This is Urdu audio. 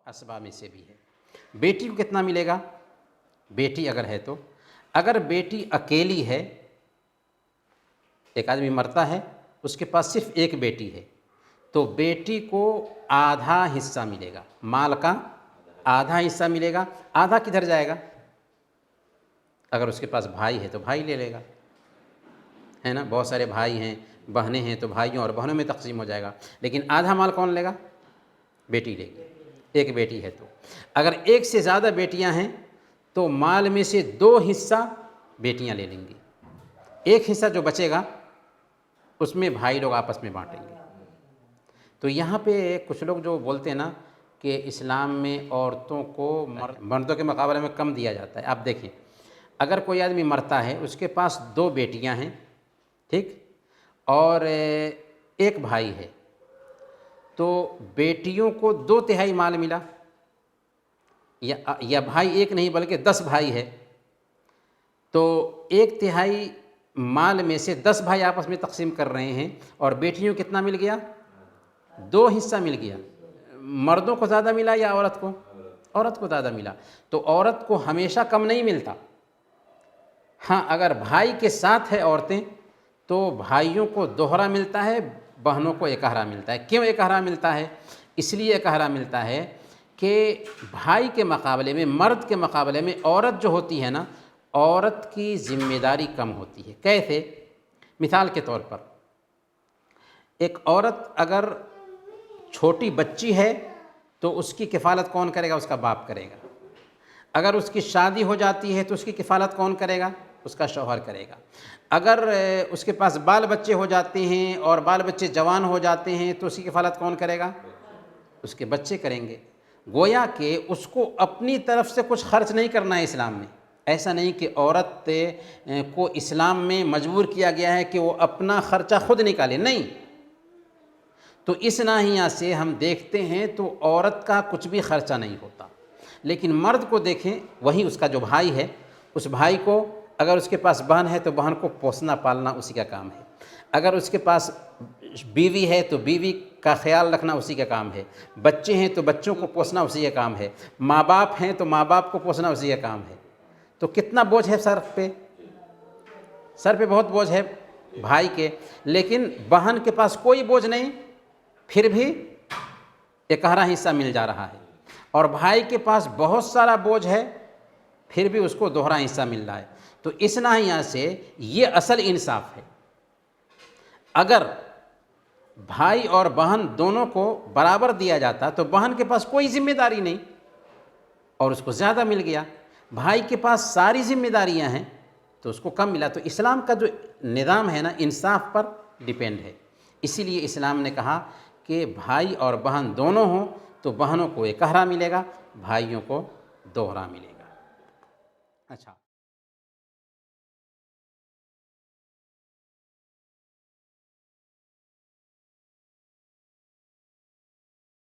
اسباب میں سے بھی ہے۔ بیٹی کو کتنا ملے گا؟ بیٹی اگر ہے تو، اگر بیٹی اکیلی ہے، ایک آدمی مرتا ہے، اس کے پاس صرف ایک بیٹی ہے، تو بیٹی کو آدھا حصہ ملے گا، مال کا آدھا حصہ ملے گا۔ آدھا کدھر جائے گا؟ اگر اس کے پاس بھائی ہے تو بھائی لے لے گا، ہے نا، بہت سارے بھائی ہیں، بہنیں ہیں، تو بھائیوں اور بہنوں میں تقسیم ہو جائے گا، لیکن آدھا مال کون لے گا؟ بیٹی لے گی، ایک بیٹی ہے تو۔ اگر ایک سے زیادہ بیٹیاں ہیں تو مال میں سے 2 حصہ بیٹیاں لے لیں گی، ایک حصہ جو بچے گا اس میں بھائی لوگ آپس میں بانٹیں گے۔ تو یہاں پہ کچھ لوگ جو بولتے ہیں نا کہ اسلام میں عورتوں کو مردوں کے مقابلے میں کم دیا جاتا ہے، آپ دیکھیں، اگر کوئی آدمی مرتا ہے، اس کے پاس 2 بیٹیاں ہیں، ٹھیک، اور ایک بھائی ہے، تو بیٹیوں کو 2/3 مال ملا، یا بھائی ایک نہیں بلکہ 10 بھائی ہے، تو 1/3 مال میں سے 10 بھائی آپس میں تقسیم کر رہے ہیں، اور بیٹیوں کو کتنا مل گیا؟ 2 حصہ مل گیا۔ مردوں کو زیادہ ملا یا عورت کو؟ عورت کو زیادہ ملا۔ تو عورت کو ہمیشہ کم نہیں ملتا، ہاں اگر بھائی کے ساتھ ہے عورتیں تو بھائیوں کو دوہرا ملتا ہے، بہنوں کو اکہرا ملتا ہے۔ کیوں اکہرا ملتا ہے؟ اس لیے اکہرا ملتا ہے کہ بھائی کے مقابلے میں، مرد کے مقابلے میں عورت جو ہوتی ہے نا، عورت کی ذمہ داری کم ہوتی ہے۔ کیسے؟ مثال کے طور پر، ایک عورت اگر چھوٹی بچی ہے تو اس کی کفالت کون کرے گا؟ اس کا باپ کرے گا۔ اگر اس کی شادی ہو جاتی ہے تو اس کی کفالت کون کرے گا؟ اس کا شوہر کرے گا۔ اگر اس کے پاس بال بچے ہو جاتے ہیں اور بال بچے جوان ہو جاتے ہیں تو اس کی کفالت کون کرے گا؟ اس کے بچے کریں گے۔ گویا کہ اس کو اپنی طرف سے کچھ خرچ نہیں کرنا ہے اسلام میں۔ ایسا نہیں کہ عورت کو اسلام میں مجبور کیا گیا ہے کہ وہ اپنا خرچہ خود نکالے، نہیں۔ تو اس ناحیہ سے ہم دیکھتے ہیں تو عورت کا کچھ بھی خرچہ نہیں ہوتا، لیکن مرد کو دیکھیں، وہی اس کا جو بھائی ہے، اس بھائی کو اگر اس کے پاس بہن ہے تو بہن کو پوسنا پالنا اسی کا کام ہے، اگر اس کے پاس بیوی ہے تو بیوی کا خیال رکھنا اسی کا کام ہے، بچے ہیں تو بچوں کو پوسنا اسی کا کام ہے، ماں باپ ہیں تو ماں باپ کو پوسنا اسی کا کام ہے۔ تو کتنا بوجھ ہے سر پہ؟ سر پہ بہت بوجھ ہے بھائی کے، لیکن بہن کے پاس کوئی بوجھ نہیں، پھر بھی اکہرا حصہ مل جا رہا ہے، اور بھائی کے پاس بہت سارا بوجھ ہے، پھر بھی اس کو دوہرا حصہ مل رہا ہے۔ تو اس ناحیہ سے یہ اصل انصاف ہے۔ اگر بھائی اور بہن دونوں کو برابر دیا جاتا تو بہن کے پاس کوئی ذمہ داری نہیں اور اس کو زیادہ مل گیا، بھائی کے پاس ساری ذمہ داریاں ہیں تو اس کو کم ملا۔ تو اسلام کا جو نظام ہے نا، انصاف پر ڈیپینڈ ہے۔ اسی لیے اسلام نے کہا کہ بھائی اور بہن دونوں ہوں تو بہنوں کو اکہرا ملے گا، بھائیوں کو دوہرا ملے گا۔ اچھا۔